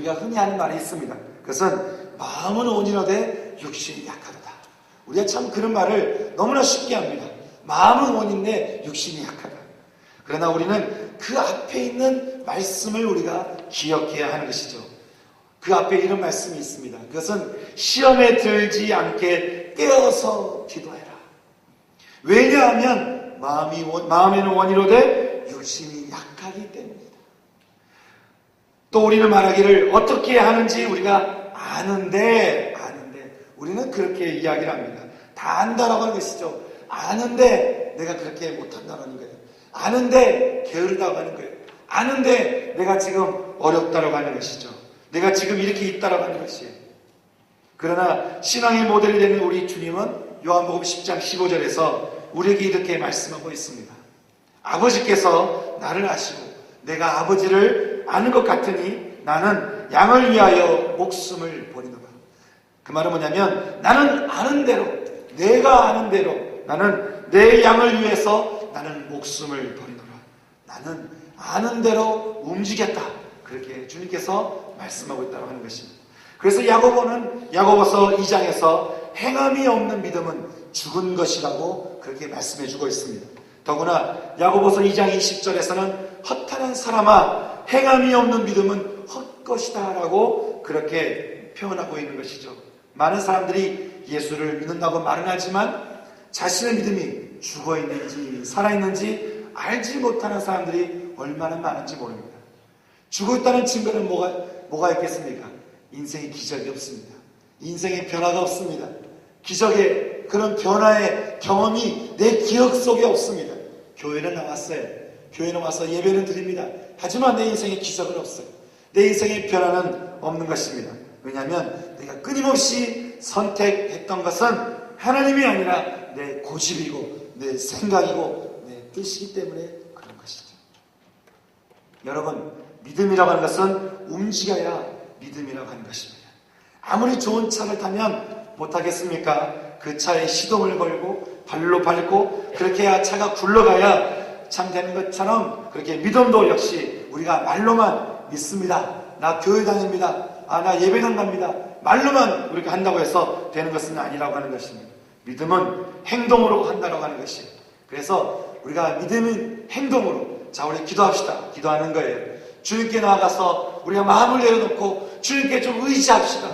우리가 흔히 하는 말이 있습니다. 그것은 마음은 온이로되 육신이 약하도다. 우리가 참 그런 말을 너무나 쉽게 합니다. 마음은 온인데 육신이 약하다. 그러나 우리는 그 앞에 있는 말씀을 우리가 기억해야 하는 것이죠. 그 앞에 이런 말씀이 있습니다. 그것은 시험에 들지 않게 떼어서 기도해라. 왜냐하면 마음에는 원이로되 육신이 약하기 때문이다. 또 우리는 말하기를 어떻게 하는지 우리가 아는데 우리는 그렇게 이야기를 합니다. 다 안다라고 하는 것이죠. 아는데 내가 그렇게 못한다는 거예요. 아는데 게으르다고 하는 거예요. 아는데 내가 지금 어렵다라고 하는 것이죠. 내가 지금 이렇게 있다라고 하는 것이에요. 그러나 신앙의 모델이 되는 우리 주님은 요한복음 10장 15절에서 우리에게 이렇게 말씀하고 있습니다. 아버지께서 나를 아시고 내가 아버지를 아는 것 같으니 나는 양을 위하여 목숨을 버리노라. 그 말은 뭐냐면 나는 아는 대로, 내가 아는 대로 나는 내 양을 위해서 나는 목숨을 버리노라. 나는 아는 대로 움직였다. 그렇게 주님께서 말씀하고 있다고 하는 것입니다. 그래서 야고보서 2장에서 행함이 없는 믿음은 죽은 것이라고 그렇게 말씀해 주고 있습니다. 더구나 야고보서 2장 20절에서는 허탄한 사람아 행함이 없는 믿음은 헛것이다 라고 그렇게 표현하고 있는 것이죠. 많은 사람들이 예수를 믿는다고 말은 하지만 자신의 믿음이 죽어있는지 살아있는지 알지 못하는 사람들이 얼마나 많은지 모릅니다. 죽어있다는 증거는 뭐가 있겠습니까? 인생의 기적이 없습니다. 인생의 변화가 없습니다. 기적의 그런 변화의 경험이 내 기억 속에 없습니다. 교회는 나왔어요. 교회는 와서 예배는 드립니다. 하지만 내 인생의 기적은 없어요. 내 인생의 변화는 없는 것입니다. 왜냐하면 내가 끊임없이 선택했던 것은 하나님이 아니라 내 고집이고 내 생각이고 내 뜻이기 때문에 그런 것이죠. 여러분, 믿음이라고 하는 것은 움직여야 믿음이라고 하는 것입니다. 아무리 좋은 차를 타면 못하겠습니까? 그 차에 시동을 걸고 발로 밟고 그렇게 해야 차가 굴러가야 참 되는 것처럼 그렇게 믿음도 역시 우리가 말로만 믿습니다. 나 교회 다닙니다. 나 예배당 갑니다. 말로만 우리가 한다고 해서 되는 것은 아니라고 하는 것입니다. 믿음은 행동으로 한다고 하는 것이에요. 그래서 우리가 믿음은 행동으로 자 우리 기도합시다. 기도하는 거예요. 주님께 나아가서 우리가 마음을 내려놓고 주님께 좀 의지합시다.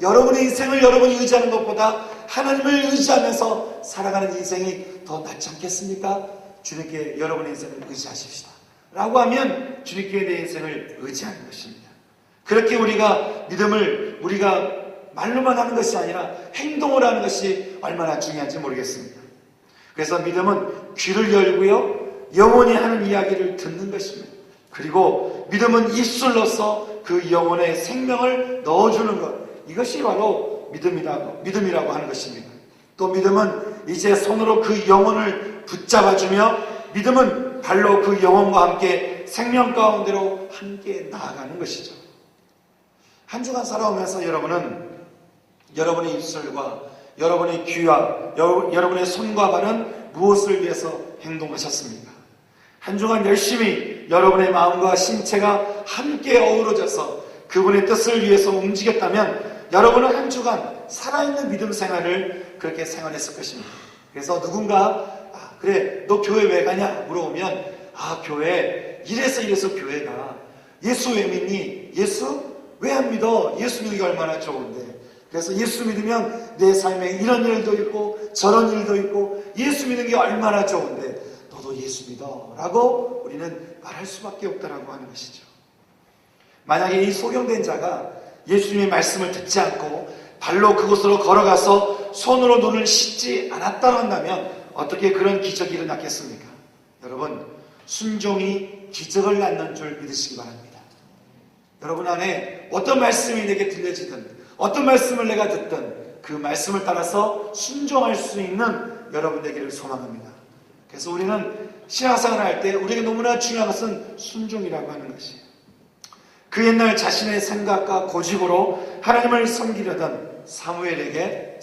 여러분의 인생을 여러분이 의지하는 것보다 하나님을 의지하면서 살아가는 인생이 더 낫지 않겠습니까? 주님께 여러분의 인생을 의지하십시다. 라고 하면 주님께 내 인생을 의지하는 것입니다. 그렇게 우리가 믿음을 우리가 말로만 하는 것이 아니라 행동을 하는 것이 얼마나 중요한지 모르겠습니다. 그래서 믿음은 귀를 열고요. 영혼이 하는 이야기를 듣는 것입니다. 그리고 믿음은 입술로서 그 영혼의 생명을 넣어주는 것. 이것이 바로 믿음이라고 하는 것입니다. 또 믿음은 이제 손으로 그 영혼을 붙잡아주며 믿음은 발로 그 영혼과 함께 생명 가운데로 함께 나아가는 것이죠. 한 주간 살아오면서 여러분은 여러분의 입술과 여러분의 귀와 여러분의 손과 발은 무엇을 위해서 행동하셨습니까? 한 주간 열심히 여러분의 마음과 신체가 함께 어우러져서 그분의 뜻을 위해서 움직였다면 여러분은 한 주간 살아있는 믿음 생활을 그렇게 생활했을 것입니다. 그래서 누군가 그래 너 교회 왜 가냐 물어보면 교회 이래서 교회가 예수 왜 믿니? 예수 왜 안 믿어? 예수 믿는 게 얼마나 좋은데. 그래서 예수 믿으면 내 삶에 이런 일도 있고 저런 일도 있고 예수 믿는 게 얼마나 좋은데 너도 예수 믿어 라고 우리는 말할 수밖에 없다라고 하는 것이죠. 만약에 이 소경된 자가 예수님의 말씀을 듣지 않고 발로 그곳으로 걸어가서 손으로 눈을 씻지 않았다고 한다면 어떻게 그런 기적이 일어났겠습니까? 여러분, 순종이 기적을 낳는 줄 믿으시기 바랍니다. 여러분 안에 어떤 말씀이 내게 들려지든 어떤 말씀을 내가 듣든 그 말씀을 따라서 순종할 수 있는 여러분 되기를 소망합니다. 그래서 우리는 신앙생활을 할 때 우리에게 너무나 중요한 것은 순종이라고 하는 것이에요. 그 옛날 자신의 생각과 고집으로 하나님을 섬기려던 사울에게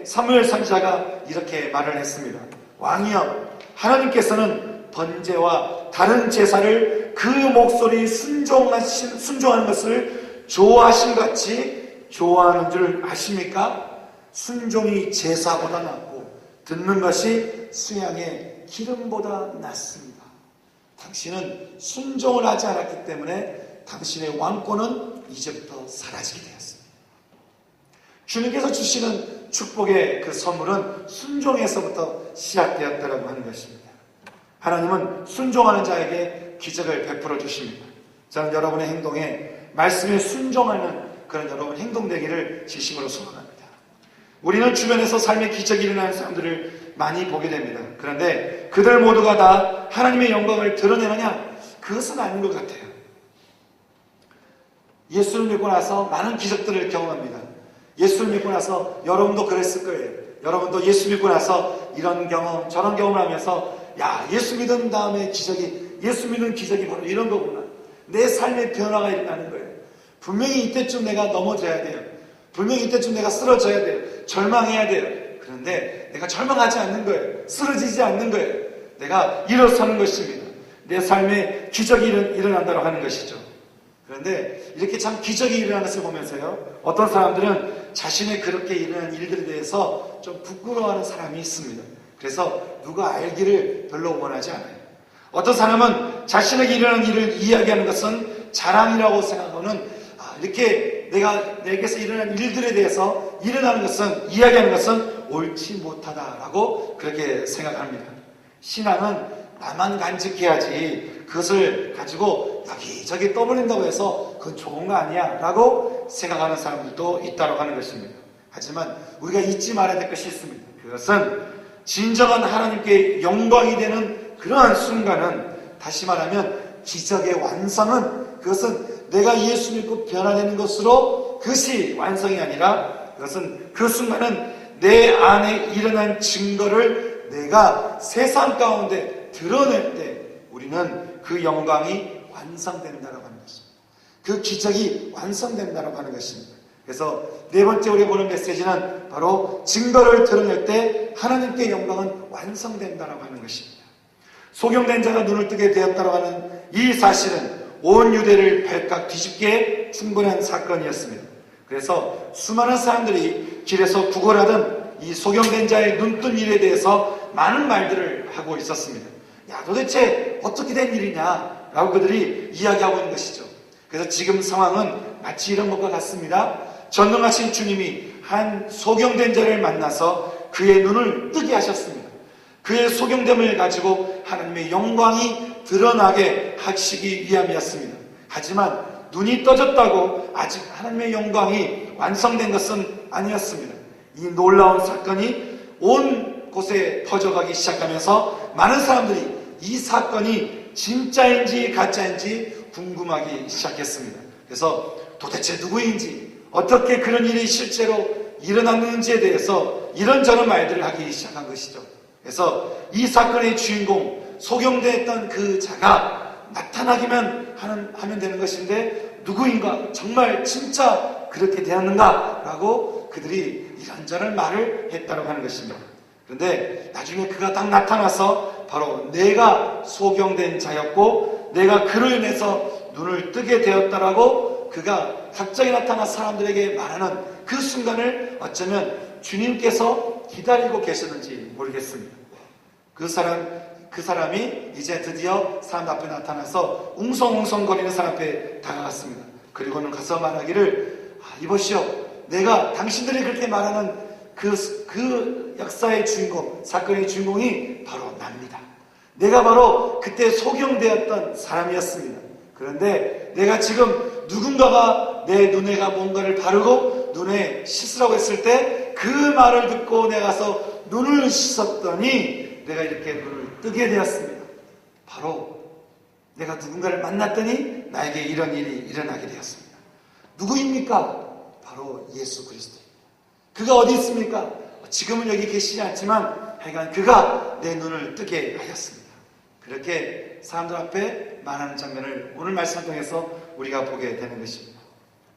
사무엘 선지자가 이렇게 말을 했습니다. 왕이여, 하나님께서는 번제와 다른 제사를 그 목소리에 순종하는 것을 좋아하신 같이 좋아하는 줄 아십니까? 순종이 제사보다 낫고 듣는 것이 수양의 기름보다 낫습니다. 당신은 순종을 하지 않았기 때문에 당신의 왕권은 이제부터 사라지게 되었습니다. 주님께서 주시는 축복의 그 선물은 순종에서부터 시작되었다라고 하는 것입니다. 하나님은 순종하는 자에게 기적을 베풀어 주십니다. 저는 여러분의 행동에 말씀에 순종하는 그런 여러분 행동되기를 진심으로 소원합니다. 우리는 주변에서 삶의 기적이 일어나는 사람들을 많이 보게 됩니다. 그런데 그들 모두가 다 하나님의 영광을 드러내느냐? 그것은 아닌 것 같아요. 예수를 믿고 나서 많은 기적들을 경험합니다. 예수를 믿고 나서 여러분도 그랬을 거예요. 여러분도 예수 믿고 나서 이런 경험 저런 경험을 하면서 야, 예수 믿은 다음에 예수 믿는 기적이 바로 이런 거구나. 내 삶의 변화가 일어나는 거예요. 분명히 이때쯤 내가 넘어져야 돼요. 분명히 이때쯤 내가 쓰러져야 돼요. 절망해야 돼요. 그런데 내가 절망하지 않는 거예요. 쓰러지지 않는 거예요. 내가 일어서는 것입니다. 내 삶에 기적이 일어난다고 하는 것이죠. 그런데 이렇게 참 기적이 일어나는 것을 보면서요, 어떤 사람들은 자신의 그렇게 일어난 일들에 대해서 좀 부끄러워하는 사람이 있습니다. 그래서 누가 알기를 별로 원하지 않아요. 어떤 사람은 자신에게 일어난 일을 이야기하는 것은 자랑이라고 생각하고는 이렇게 내게서 일어난 일들에 대해서 이야기하는 것은 옳지 못하다라고 그렇게 생각합니다. 신앙은 나만 간직해야지 그것을 가지고 여기저기 떠벌린다고 해서 그건 좋은 거 아니야 라고 생각하는 사람들도 있다고 하는 것입니다. 하지만 우리가 잊지 말아야 될 것이 있습니다. 그것은 진정한 하나님께 영광이 되는 그러한 순간은, 다시 말하면 기적의 완성은, 그것은 내가 예수 믿고 변화되는 것으로 그것이 완성이 아니라, 그것은 그 순간은 내 안에 일어난 증거를 내가 세상 가운데 드러낼 때 우리는 그 영광이 완성된다고 하는 것입니다. 그 기적이 완성된다고 하는 것입니다. 그래서 네 번째 우리가 보는 메시지는 바로 증거를 드러낼 때 하나님께 영광은 완성된다고 하는 것입니다. 소경된 자가 눈을 뜨게 되었다고 하는 이 사실은 온 유대를 발칵 뒤집기에 충분한 사건이었습니다. 그래서 수많은 사람들이 길에서 구걸하던 이 소경된 자의 눈뜬 일에 대해서 많은 말들을 하고 있었습니다. 야, 도대체 어떻게 된 일이냐 라고 그들이 이야기하고 있는 것이죠. 그래서 지금 상황은 마치 이런 것과 같습니다. 전능하신 주님이 한 소경된 자를 만나서 그의 눈을 뜨게 하셨습니다. 그의 소경됨을 가지고 하나님의 영광이 드러나게 하시기 위함이었습니다. 하지만 눈이 떠졌다고 아직 하나님의 영광이 완성된 것은 아니었습니다. 이 놀라운 사건이 온 곳에 퍼져가기 시작하면서 많은 사람들이 이 사건이 진짜인지 가짜인지 궁금하기 시작했습니다. 그래서 도대체 누구인지, 어떻게 그런 일이 실제로 일어났는지에 대해서 이런저런 말들을 하기 시작한 것이죠. 그래서 이 사건의 주인공, 소경되었던 그 자가 나타나기만 하면 되는 것인데 누구인가, 정말 진짜 그렇게 되었는가 라고 그들이 이런저런 말을 했다고 하는 것입니다. 그런데 나중에 그가 딱 나타나서 바로 내가 소경된 자였고 내가 그로 인해서 눈을 뜨게 되었다라고 그가 갑자기 나타나 사람들에게 말하는 그 순간을 어쩌면 주님께서 기다리고 계셨는지 모르겠습니다. 그 사람이 이제 드디어 사람 앞에 나타나서 웅성웅성거리는 사람 앞에 다가갔습니다. 그리고는 가서 말하기를, 이보시오, 내가 당신들이 그렇게 말하는 그 역사의 주인공, 사건의 주인공이 바로 납니다. 내가 바로 그때 소경되었던 사람이었습니다. 그런데 내가 지금 누군가가 내 눈에가 뭔가를 바르고 눈에 씻으라고 했을 때 그 말을 듣고 내가 가서 눈을 씻었더니 내가 이렇게 눈을 뜨게 되었습니다. 바로 내가 누군가를 만났더니 나에게 이런 일이 일어나게 되었습니다. 누구입니까? 바로 예수 그리스도입니다. 그가 어디 있습니까? 지금은 여기 계시지 않지만 하여간 그가 내 눈을 뜨게 하였습니다. 그렇게 사람들 앞에 말하는 장면을 오늘 말씀을 통해서 우리가 보게 되는 것입니다.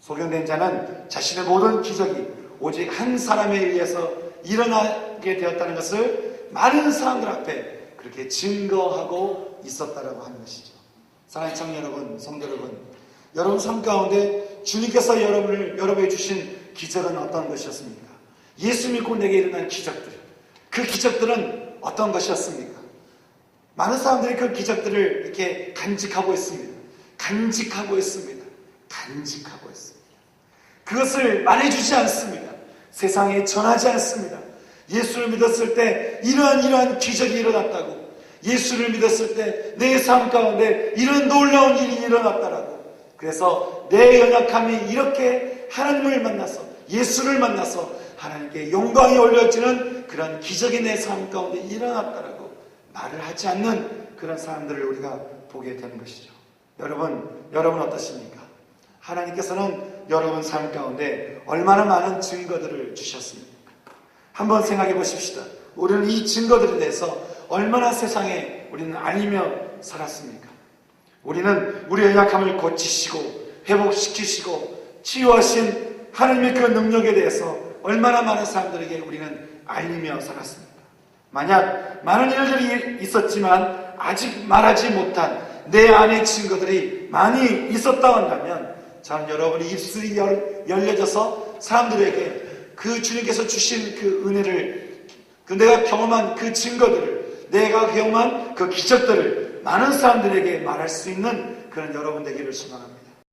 소경된 자는 자신의 모든 기적이 오직 한 사람에 의해서 일어나게 되었다는 것을 많은 사람들 앞에 그렇게 증거하고 있었다라고 하는 것이죠. 사랑하는 청년 여러분, 성도 여러분, 여러분 삶 가운데 주님께서 여러분에게 주신 기적은 어떤 것이었습니까? 예수 믿고 내게 일어난 기적들, 그 기적들은 어떤 것이었습니까? 많은 사람들이 그 기적들을 이렇게 간직하고 있습니다. 간직하고 있습니다. 간직하고 있습니다. 그것을 말해주지 않습니다. 세상에 전하지 않습니다. 예수를 믿었을 때 이러한 기적이 일어났다고, 예수를 믿었을 때 내 삶 가운데 이런 놀라운 일이 일어났다라고, 그래서 내 연약함이 이렇게 하나님을 만나서, 예수를 만나서 하나님께 영광이 올려지는 그런 기적이 내 삶 가운데 일어났다라고 말을 하지 않는 그런 사람들을 우리가 보게 되는 것이죠. 여러분 어떠십니까? 하나님께서는 여러분 삶 가운데 얼마나 많은 증거들을 주셨습니까? 한번 생각해 보십시다. 우리는 이 증거들에 대해서 얼마나 세상에 우리는 알리며 살았습니까? 우리는 우리의 약함을 고치시고 회복시키시고 치유하신 하나님의 그 능력에 대해서 얼마나 많은 사람들에게 우리는 알리며 살았습니까? 만약 많은 일들이 있었지만 아직 말하지 못한 내 안의 증거들이 많이 있었다 한다면, 저는 여러분이 입술이 열려져서 사람들에게 그 주님께서 주신 그 은혜를, 내가 경험한 그 증거들을, 내가 경험한 그 기적들을 많은 사람들에게 말할 수 있는 그런 여러분 되기를 소망합니다.